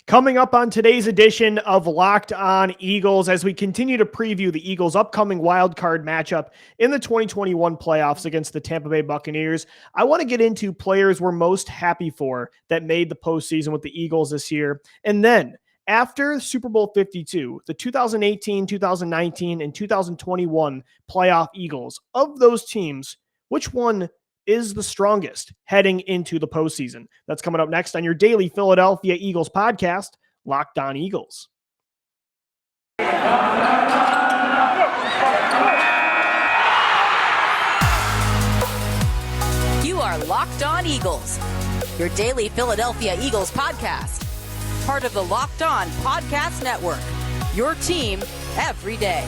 Coming up on today's edition of Locked On Eagles, as we continue to preview the Eagles' upcoming wild card matchup in the 2021 playoffs against the Tampa Bay Buccaneers, I want to get into players we're most happy for that made the postseason with the Eagles this year. And then after Super Bowl 52, the 2018, 2019, and 2021 playoff Eagles, of those teams, which one is the strongest heading into the postseason? That's coming up next on your daily Philadelphia Eagles podcast, Locked On Eagles. You are Locked On Eagles, your daily Philadelphia Eagles podcast, part of the Locked On Podcast Network, your team every day.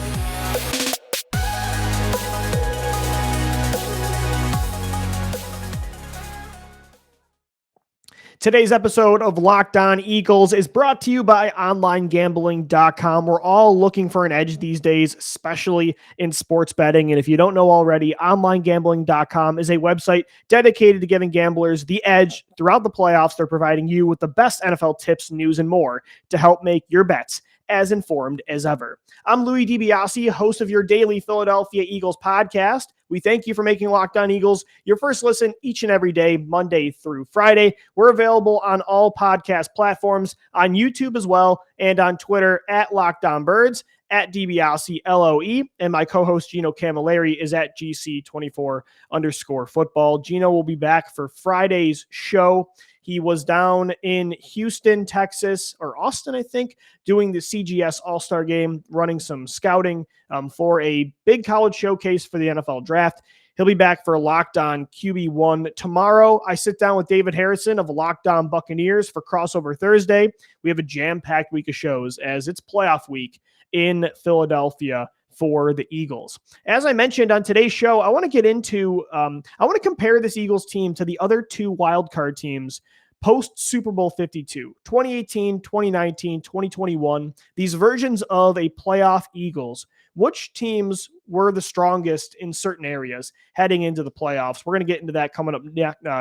Today's episode of Locked On Eagles is brought to you by OnlineGambling.com. We're all looking for an edge these days, especially in sports betting. And if you don't know already, OnlineGambling.com is a website dedicated to giving gamblers the edge throughout the playoffs. They're providing you with the best NFL tips, news, and more to help make your bets as informed as ever. I'm Louis DiBiase, host of your daily Philadelphia Eagles podcast. We thank you for making Locked On Eagles your first listen each and every day, Monday through Friday. We're available on all podcast platforms, on YouTube as well, and on Twitter at Locked On Birds, at DiBiase LOE, and my co-host Gino Camilleri is at GC24_football. Gino will be back for Friday's show. He was down in Houston, Texas, or Austin, I think, doing the CGS All-Star Game, running some scouting for a big college showcase for the NFL Draft. He'll be back for Locked On QB1 tomorrow. I sit down with David Harrison of Locked On Buccaneers for Crossover Thursday. We have a jam-packed week of shows as it's playoff week in Philadelphia for the Eagles. As I mentioned on today's show, I want to get into, I want to compare this Eagles team to the other two wildcard teams post Super Bowl 52, 2018, 2019, 2021, these versions of a playoff Eagles. Which teams were the strongest in certain areas heading into the playoffs? We're going to get into that coming up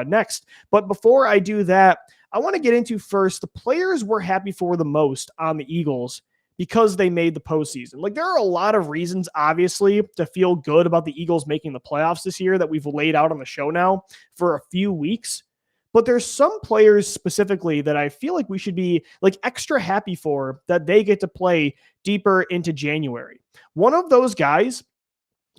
next. But before I do that, I want to get into first the players we're happy for the most on the Eagles because they made the postseason. Like, there are a lot of reasons, obviously, to feel good about the Eagles making the playoffs this year that we've laid out on the show now for a few weeks. But there's some players specifically that I feel like we should be like extra happy for that they get to play deeper into January. One of those guys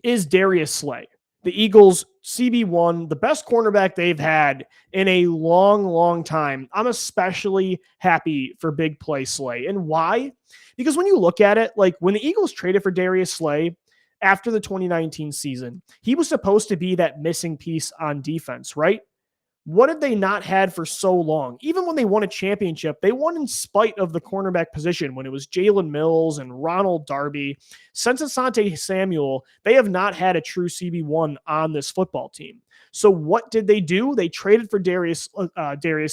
is Darius Slay, the Eagles CB1, the best cornerback they've had in a long, long time. I'm especially happy for big play Slay. And why? Because when you look at it, like when the Eagles traded for Darius Slay after the 2019 season, he was supposed to be that missing piece on defense, right? What have they not had for so long? Even when they won a championship, they won in spite of the cornerback position when it was Jalen Mills and Ronald Darby. Since Asante Samuel, they have not had a true CB1 on this football team. So what did they do? They traded for Darius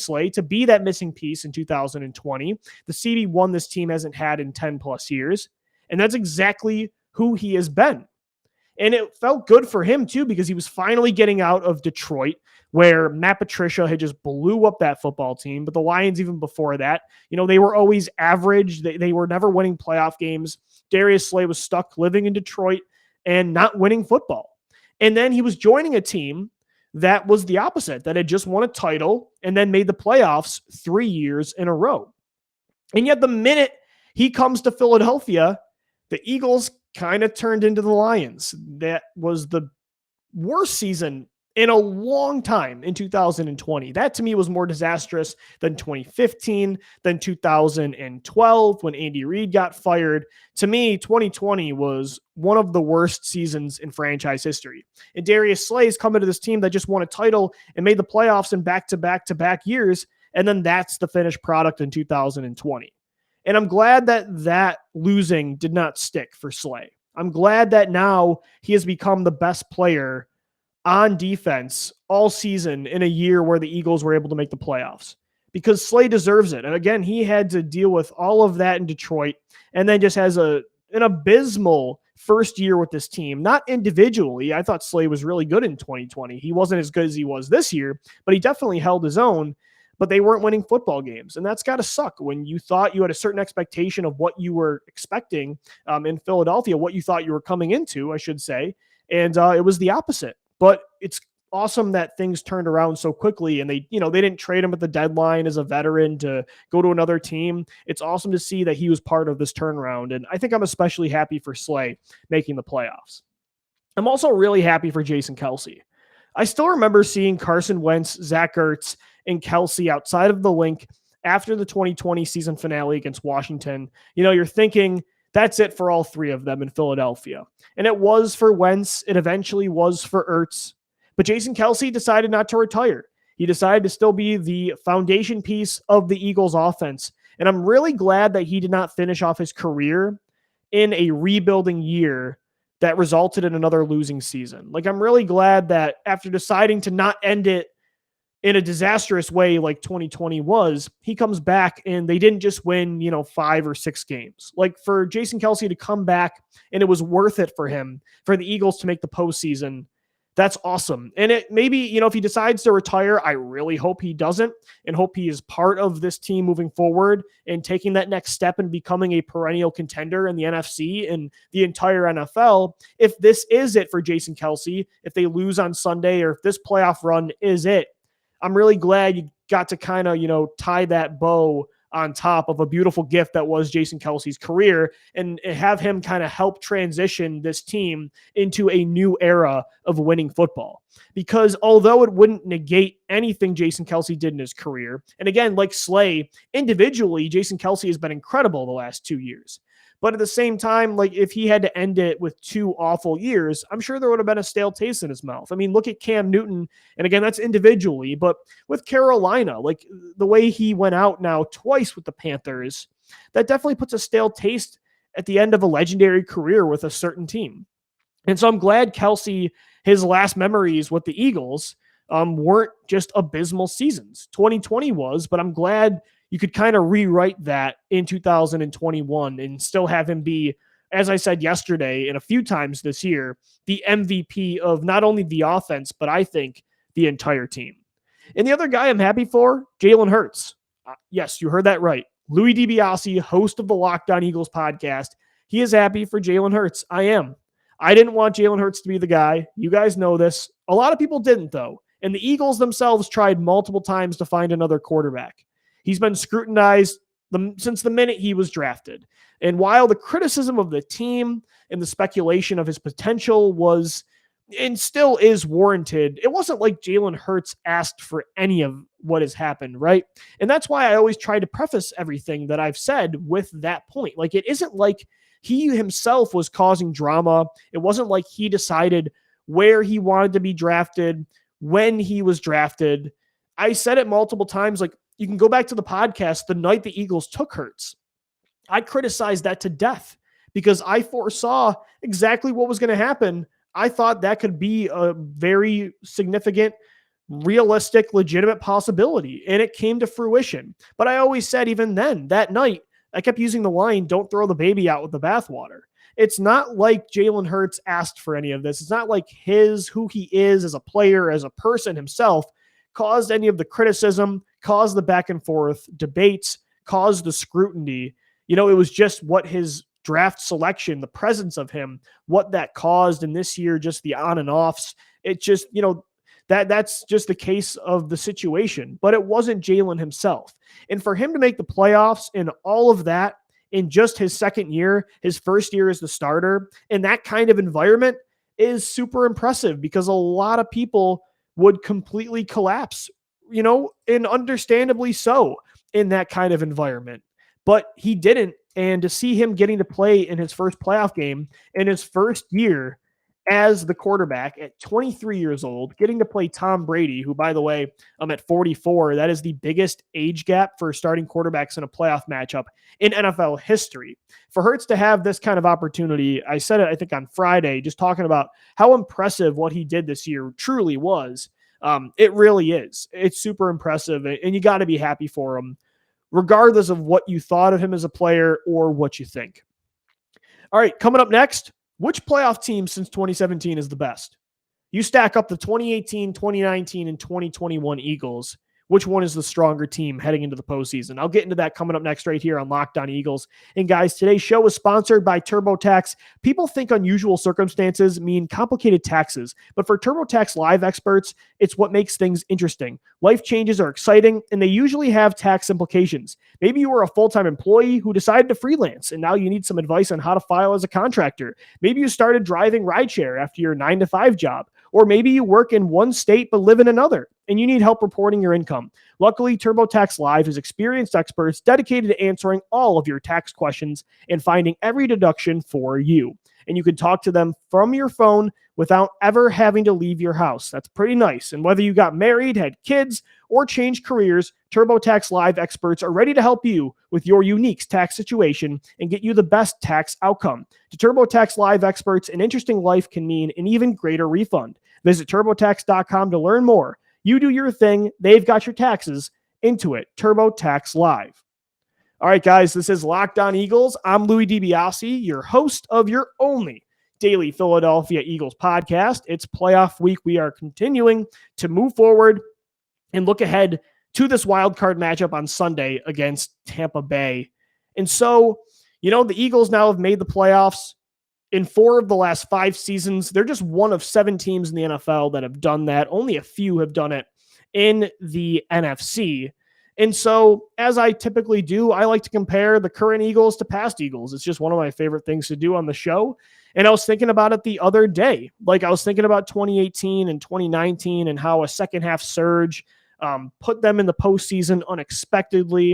Slay to be that missing piece in 2020. The CB1 this team hasn't had in 10 plus years. And that's exactly who he has been. And it felt good for him, too, because he was finally getting out of Detroit, where Matt Patricia had just blew up that football team. But the Lions, even before that, you know, they were always average. They were never winning playoff games. Darius Slay was stuck living in Detroit and not winning football. And then he was joining a team that was the opposite, that had just won a title and then made the playoffs 3 years in a row. And yet the minute he comes to Philadelphia, the Eagles kind of turned into the Lions. That was the worst season in a long time in 2020. That to me was more disastrous than 2015, than 2012 when Andy Reid got fired. To me, 2020 was one of the worst seasons in franchise history. And Darius Slay's come into this team that just won a title and made the playoffs in back-to-back-to-back years. And then that's the finished product in 2020. And I'm glad that losing did not stick for Slay. I'm glad that now he has become the best player on defense all season in a year where the Eagles were able to make the playoffs, because Slay deserves it. And again, he had to deal with all of that in Detroit and then just has an abysmal first year with this team. Not individually. I thought Slay was really good in 2020. He wasn't as good as he was this year, but he definitely held his own. but they weren't winning football games. And that's got to suck when you thought you had a certain expectation of what you were expecting in Philadelphia, what you thought you were coming into, I should say. And it was the opposite. But it's awesome that things turned around so quickly, and they didn't trade him at the deadline as a veteran to go to another team. It's awesome to see that he was part of this turnaround. And I think I'm especially happy for Slay making the playoffs. I'm also really happy for Jason Kelce. I still remember seeing Carson Wentz, Zach Ertz, and Kelce outside of the link after the 2020 season finale against Washington. You're thinking that's it for all three of them in Philadelphia. And it was for Wentz. It eventually was for Ertz. But Jason Kelce decided not to retire. He decided to still be the foundation piece of the Eagles offense. And I'm really glad that he did not finish off his career in a rebuilding year that resulted in another losing season. Like, I'm really glad that after deciding to not end it in a disastrous way like 2020 was, he comes back and they didn't just win, 5 or 6 games. Like, for Jason Kelce to come back and it was worth it for him, for the Eagles to make the postseason, that's awesome. And it maybe, if he decides to retire, I really hope he doesn't, and hope he is part of this team moving forward and taking that next step and becoming a perennial contender in the NFC and the entire NFL. If this is it for Jason Kelce, if they lose on Sunday, or if this playoff run is it, I'm really glad you got to kind of, tie that bow on top of a beautiful gift that was Jason Kelce's career, and have him kind of help transition this team into a new era of winning football. Because although it wouldn't negate anything Jason Kelce did in his career, and again, like Slay, individually, Jason Kelce has been incredible the last 2 years. But at the same time, like, if he had to end it with 2 awful years, I'm sure there would have been a stale taste in his mouth. I mean, look at Cam Newton. And again, that's individually, but with Carolina, like the way he went out now twice with the Panthers, that definitely puts a stale taste at the end of a legendary career with a certain team. And so I'm glad Kelce, his last memories with the Eagles weren't just abysmal seasons. 2020 was, but I'm glad you could kind of rewrite that in 2021 and still have him be, as I said yesterday and a few times this year, the MVP of not only the offense, but I think the entire team. And the other guy I'm happy for, Jalen Hurts. Yes, you heard that right. Louis DiBiase, host of the Locked On Eagles podcast, he is happy for Jalen Hurts. I am. I didn't want Jalen Hurts to be the guy. You guys know this. A lot of people didn't, though. And the Eagles themselves tried multiple times to find another quarterback. He's been scrutinized since the minute he was drafted. And while the criticism of the team and the speculation of his potential was and still is warranted, it wasn't like Jalen Hurts asked for any of what has happened, right? And that's why I always try to preface everything that I've said with that point. Like, it isn't like he himself was causing drama. It wasn't like he decided where he wanted to be drafted, when he was drafted. I said it multiple times, like, you can go back to the podcast the night the Eagles took Hurts. I criticized that to death because I foresaw exactly what was going to happen. I thought that could be a very significant, realistic, legitimate possibility, and it came to fruition. But I always said, even then, that night, I kept using the line, don't throw the baby out with the bathwater. It's not like Jalen Hurts asked for any of this. It's not like who he is as a player, as a person himself, caused any of the criticism, caused the back and forth debates, caused the scrutiny. It was just what his draft selection, the presence of him, what that caused. And this year, just the on and offs. It just, that's just the case of the situation. But it wasn't Jalen himself. And for him to make the playoffs and all of that in just his second year, his first year as the starter, in that kind of environment is super impressive, because a lot of people would completely collapse, and understandably so, in that kind of environment. But he didn't. And to see him getting to play in his first playoff game in his first year as the quarterback at 23 years old, getting to play Tom Brady, who, by the way, I'm at 44. That is the biggest age gap for starting quarterbacks in a playoff matchup in NFL history. For Hurts to have this kind of opportunity, I said it, I think, on Friday, just talking about how impressive what he did this year truly was. It really is. It's super impressive, and you got to be happy for him, regardless of what you thought of him as a player or what you think. All right, coming up next, which playoff team since 2017 is the best? You stack up the 2018, 2019, and 2021 Eagles. which one is the stronger team heading into the postseason? I'll get into that coming up next right here on Locked On Eagles. And guys, today's show is sponsored by TurboTax. People think unusual circumstances mean complicated taxes, but for TurboTax Live experts, it's what makes things interesting. Life changes are exciting, and they usually have tax implications. Maybe you were a full-time employee who decided to freelance, and now you need some advice on how to file as a contractor. Maybe you started driving rideshare after your 9-to-5 job. Or maybe you work in one state but live in another, and you need help reporting your income. Luckily, TurboTax Live has experienced experts dedicated to answering all of your tax questions and finding every deduction for you. And you can talk to them from your phone without ever having to leave your house. That's pretty nice. And whether you got married, had kids, or changed careers, TurboTax Live experts are ready to help you with your unique tax situation and get you the best tax outcome. To TurboTax Live experts, an interesting life can mean an even greater refund. Visit TurboTax.com to learn more. You do your thing. They've got your taxes. Into it. TurboTax Live. All right, guys, this is Locked On Eagles. I'm Louis DiBiase, your host of your only daily Philadelphia Eagles podcast. It's playoff week. We are continuing to move forward and look ahead to this wild card matchup on Sunday against Tampa Bay. And so, the Eagles now have made the playoffs in 4 of the last 5 seasons. They're just one of 7 teams in the NFL that have done that. Only a few have done it in the NFC. And so, as I typically do, I like to compare the current Eagles to past Eagles. It's just one of my favorite things to do on the show. And I was thinking about it the other day. I was thinking about 2018 and 2019 and how a second half surge put them in the postseason unexpectedly.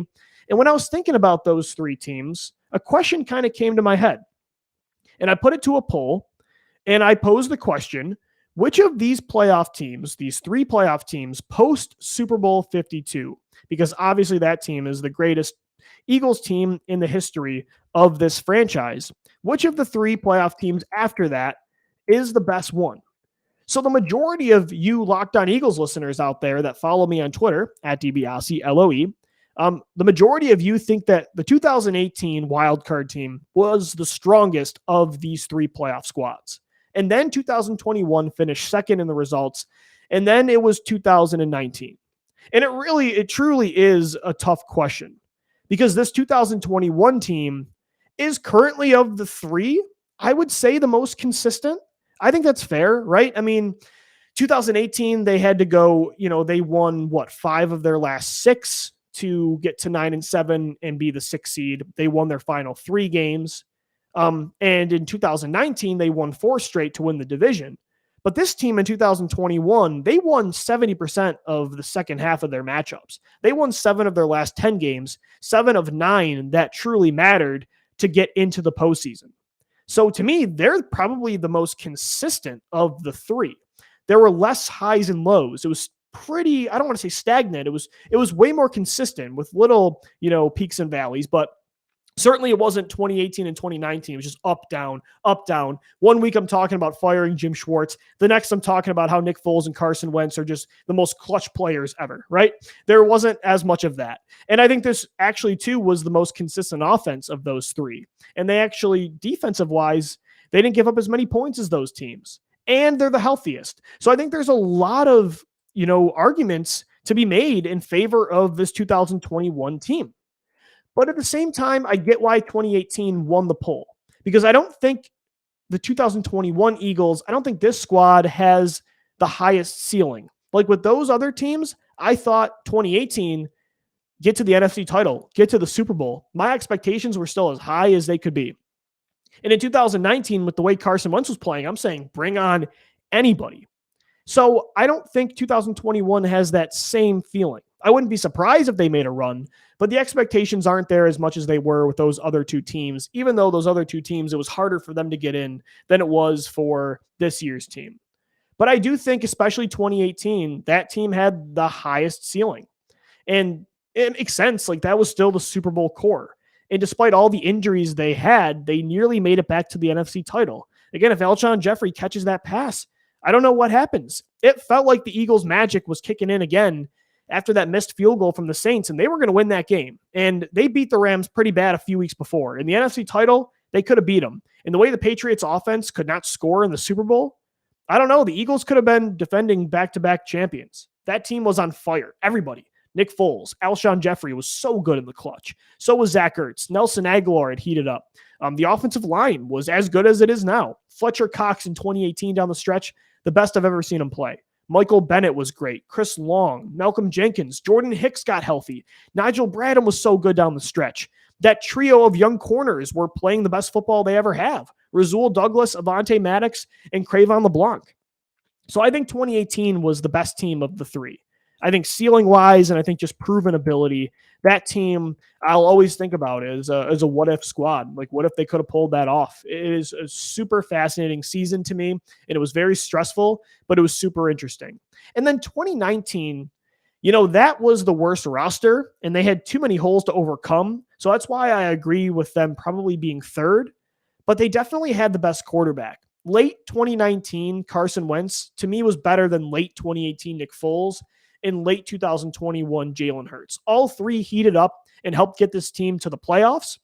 And when I was thinking about those 3 teams, a question kind of came to my head. And I put it to a poll, and I posed the question, which of these playoff teams, these 3 playoff teams, post Super Bowl 52, because obviously that team is the greatest Eagles team in the history of this franchise, which of the 3 playoff teams after that is the best one? So the majority of you Locked On Eagles listeners out there that follow me on Twitter, at DiBiase, LOE, the majority of you think that the 2018 wildcard team was the strongest of these 3 playoff squads. And then 2021 finished second in the results. And then it was 2019. And it truly is a tough question, because this 2021 team is currently, of the 3, I would say the most consistent. I think that's fair, right? 2018, they had to go, they won 5 of their last 6 to get to 9-7 and be the 6th seed. They won their final 3 games. And in 2019, they won 4 straight to win the division. But this team in 2021, they won 70% of the second half of their matchups. They won 7 of their last 10 games, 7 of 9 that truly mattered to get into the postseason. So to me, they're probably the most consistent of the 3. There were less highs and lows. It was pretty, I don't want to say stagnant. It was way more consistent with little, peaks and valleys, but certainly it wasn't 2018 and 2019. It was just up, down, up, down. One week I'm talking about firing Jim Schwartz. The next I'm talking about how Nick Foles and Carson Wentz are just the most clutch players ever, right? There wasn't as much of that. And I think this actually too was the most consistent offense of those 3. And they actually, defensive wise, they didn't give up as many points as those teams. And they're the healthiest. So I think there's a lot of, arguments to be made in favor of this 2021 team. But at the same time, I get why 2018 won the poll, because I don't think the 2021 Eagles, I don't think this squad has the highest ceiling. Like with those other teams, I thought 2018, get to the NFC title, get to the Super Bowl. My expectations were still as high as they could be. And in 2019, with the way Carson Wentz was playing, I'm saying bring on anybody. So I don't think 2021 has that same feeling. I wouldn't be surprised if they made a run, but the expectations aren't there as much as they were with those other 2 teams, even though those other 2 teams, it was harder for them to get in than it was for this year's team. But I do think, especially 2018, that team had the highest ceiling. And it makes sense. That was still the Super Bowl core. And despite all the injuries they had, they nearly made it back to the NFC title. Again, if Alshon Jeffrey catches that pass, I don't know what happens. It felt like the Eagles' magic was kicking in again after that missed field goal from the Saints, and they were going to win that game. And they beat the Rams pretty bad a few weeks before. In the NFC title, they could have beat them. And the way the Patriots' offense could not score in the Super Bowl, I don't know. The Eagles could have been defending back-to-back champions. That team was on fire. Everybody. Nick Foles, Alshon Jeffrey was so good in the clutch. So was Zach Ertz. Nelson Aguilar had heated up. The offensive line was as good as it is now. Fletcher Cox in 2018 down the stretch, the best I've ever seen him play. Michael Bennett was great. Chris Long, Malcolm Jenkins, Jordan Hicks got healthy. Nigel Bradham was so good down the stretch. That trio of young corners were playing the best football they ever have. Rasul Douglas, Avonte Maddox, and Cravon LeBlanc. So I think 2018 was the best team of the three. I think ceiling-wise and I think just proven ability, that team I'll always think about as a what-if squad. Like, what if they could have pulled that off? It is a super fascinating season to me, and it was very stressful, but it was super interesting. And then 2019, that was the worst roster, and they had too many holes to overcome. So that's why I agree with them probably being third, but they definitely had the best quarterback. Late 2019, Carson Wentz, to me, was better than late 2018 Nick Foles and late 2021 Jalen Hurts. All three heated up and helped get this team to the playoffs,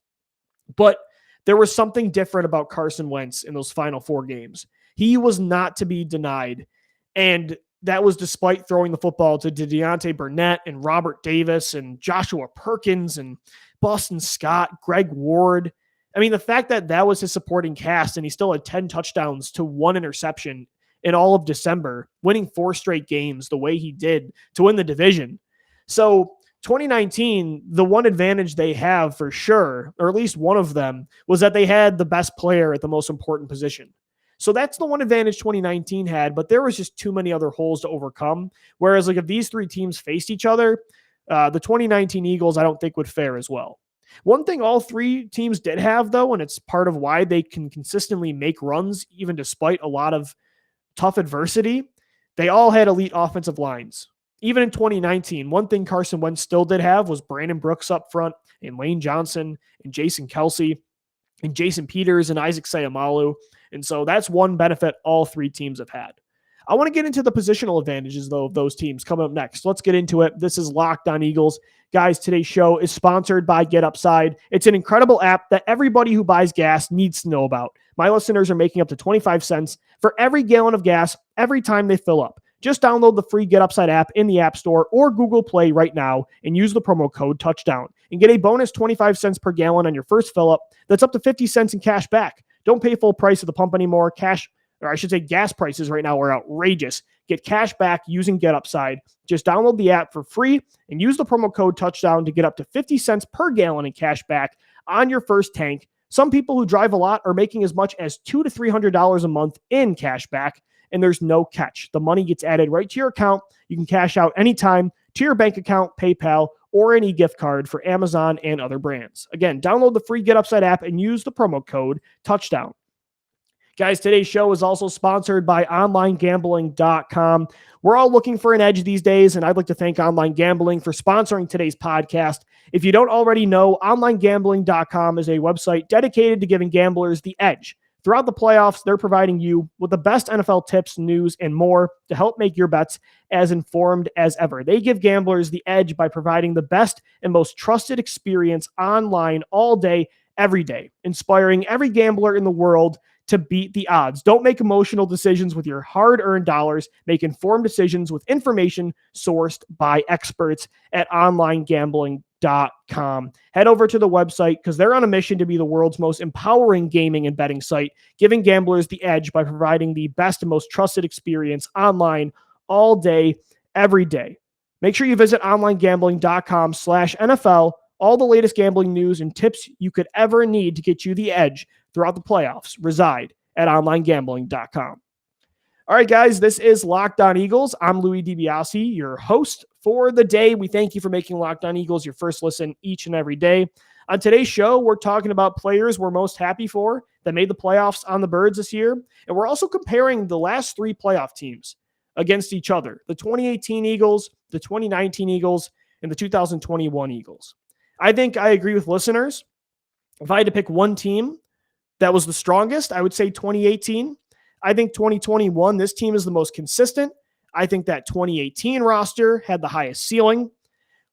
but there was something different about Carson Wentz in those final four games. He was not to be denied, and that was despite throwing the football to Deontay Burnett and Robert Davis and Joshua Perkins and Boston Scott, Greg Ward. I mean, the fact that was his supporting cast and he still had 10 touchdowns to 1 interception in all of December, winning 4 straight games the way he did to win the division. So 2019, the one advantage they have for sure, or at least one of them, was that they had the best player at the most important position. So that's the one advantage 2019 had, but there was just too many other holes to overcome. Whereas like if these three teams faced each other, the 2019 Eagles, I don't think would fare as well. One thing all three teams did have, though, and it's part of why they can consistently make runs, even despite a lot of tough adversity, they all had elite offensive lines. Even in 2019, one thing Carson Wentz still did have was Brandon Brooks up front and Lane Johnson and Jason Kelsey and Jason Peters and Isaac Sayamalu. And so that's one benefit all three teams have had. I want to get into the positional advantages, though, of those teams coming up next. Let's get into it. This is Locked on Eagles. Guys, today's show is sponsored by Get Upside. It's an incredible app that everybody who buys gas needs to know about. My listeners are making up to 25 cents for every gallon of gas every time they fill up. Just download the free Get Upside app in the App Store or Google Play right now and use the promo code Touchdown and get a bonus 25 cents per gallon on your first fill up. That's up to 50 cents in cash back. Don't pay full price at the pump anymore. Gas prices right now are outrageous. Get cash back using Get Upside. Just download the app for free and use the promo code Touchdown to get up to 50 cents per gallon in cash back on your first tank. Some people who drive a lot are making as much as $200 to $300 a month in cash back, and there's no catch. The money gets added right to your account. You can cash out anytime to your bank account, PayPal, or any gift card for Amazon and other brands. Again, download the free Get Upside app and use the promo code Touchdown. Guys, today's show is also sponsored by OnlineGambling.com. We're all looking for an edge these days, and I'd like to thank Online Gambling for sponsoring today's podcast. If you don't already know, OnlineGambling.com is a website dedicated to giving gamblers the edge. Throughout the playoffs, they're providing you with the best NFL tips, news, and more to help make your bets as informed as ever. They give gamblers the edge by providing the best and most trusted experience online all day, every day, inspiring every gambler in the world to beat the odds. Don't make emotional decisions with your hard-earned dollars. Make informed decisions with information sourced by experts at OnlineGambling.com. Head over to the website because they're on a mission to be the world's most empowering gaming and betting site, giving gamblers the edge by providing the best and most trusted experience online all day, every day. Make sure you visit OnlineGambling.com/NFL. All the latest gambling news and tips you could ever need to get you the edge throughout the playoffs reside at OnlineGambling.com. All right, guys, this is Locked on Eagles. I'm Louis DiBiase, your host for the day. We thank you for making Locked on Eagles your first listen each and every day. On today's show, we're talking about players we're most happy for that made the playoffs on the Birds this year. And we're also comparing the last three playoff teams against each other, the 2018 Eagles, the 2019 Eagles, and the 2021 Eagles. I think I agree with listeners. If I had to pick one team that was the strongest, I would say 2018. I think 2021, this team is the most consistent. I think that 2018 roster had the highest ceiling.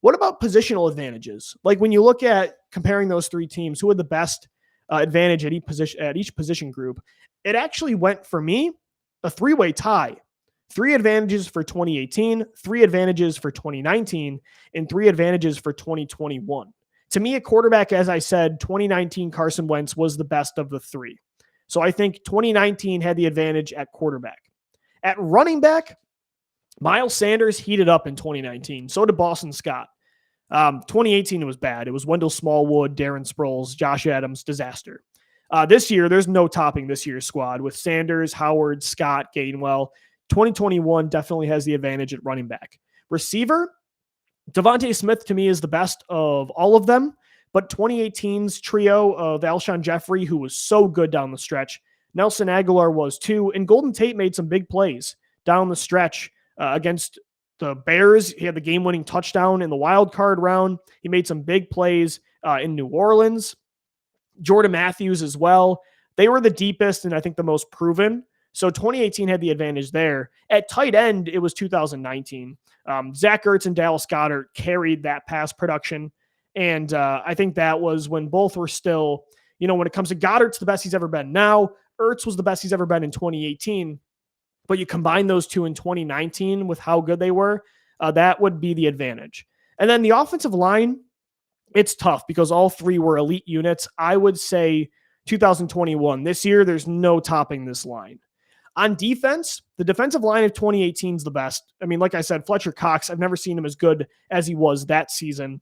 What about positional advantages? Like when you look at comparing those three teams, who had the best advantage at each position group, it actually went, for me, a three-way tie. 3 advantages for 2018, 3 advantages for 2019, and 3 advantages for 2021. To me, at quarterback, as I said, 2019 Carson Wentz was the best of the 3. So I think 2019 had the advantage at quarterback. At running back, Miles Sanders heated up in 2019. So did Boston Scott. 2018, it was bad. It was Wendell Smallwood, Darren Sproles, Josh Adams, disaster. This year, there's no topping this year's squad with Sanders, Howard, Scott, Gainwell. 2021 definitely has the advantage at running back. Receiver, Devontae Smith to me is the best of all of them, but 2018's trio of Alshon Jeffrey, who was so good down the stretch, Nelson Aguilar was too, and Golden Tate made some big plays down the stretch against the Bears. He had the game-winning touchdown in the wild card round. He made some big plays in New Orleans. Jordan Matthews as well. They were the deepest and I think the most proven. So 2018 had the advantage there. At tight end, it was 2019. Zach Ertz and Dallas Goedert carried that pass production. And I think that was when both were still, when it comes to Goddard's the best he's ever been now. Ertz was the best he's ever been in 2018. But you combine those two in 2019 with how good they were, that would be the advantage. And then the offensive line, it's tough because all 3 were elite units. I would say 2021. This year, there's no topping this line. On defense, the defensive line of 2018 is the best. I mean, like I said, Fletcher Cox, I've never seen him as good as he was that season.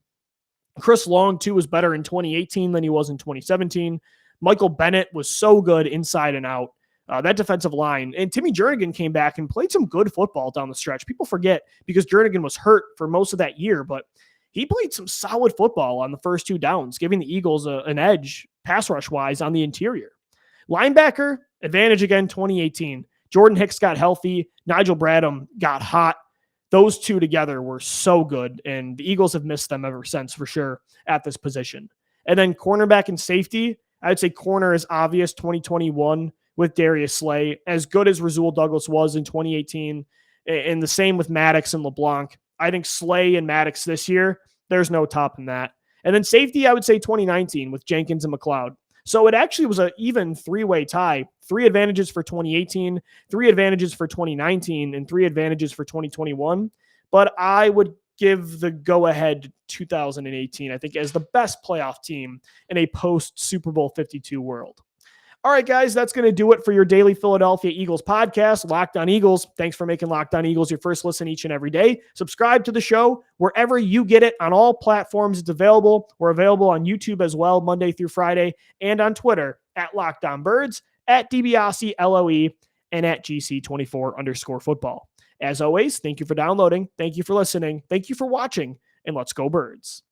Chris Long, too, was better in 2018 than he was in 2017. Michael Bennett was so good inside and out. That defensive line. And Timmy Jernigan came back and played some good football down the stretch. People forget because Jernigan was hurt for most of that year, but he played some solid football on the first 2 downs, giving the Eagles an edge pass rush-wise on the interior. Linebacker, advantage again, 2018. Jordan Hicks got healthy. Nigel Bradham got hot. Those 2 together were so good, and the Eagles have missed them ever since for sure at this position. And then cornerback and safety, I'd say corner is obvious 2021 with Darius Slay, as good as Rasul Douglas was in 2018, and the same with Maddox and LeBlanc. I think Slay and Maddox this year, there's no topping that. And then safety, I would say 2019 with Jenkins and McLeod. So it actually was an even 3-way tie. 3 advantages for 2018, 3 advantages for 2019, and 3 advantages for 2021. But I would give the go-ahead 2018, I think, as the best playoff team in a post-Super Bowl 52 world. All right, guys, that's going to do it for your daily Philadelphia Eagles podcast, Locked On Eagles. Thanks for making Locked On Eagles your first listen each and every day. Subscribe to the show wherever you get it on all platforms. It's available. We're available on YouTube as well, Monday through Friday, and on Twitter at Locked On Birds, at DiBiase LOE, and at GC24_football. As always, thank you for downloading. Thank you for listening. Thank you for watching, and let's go Birds.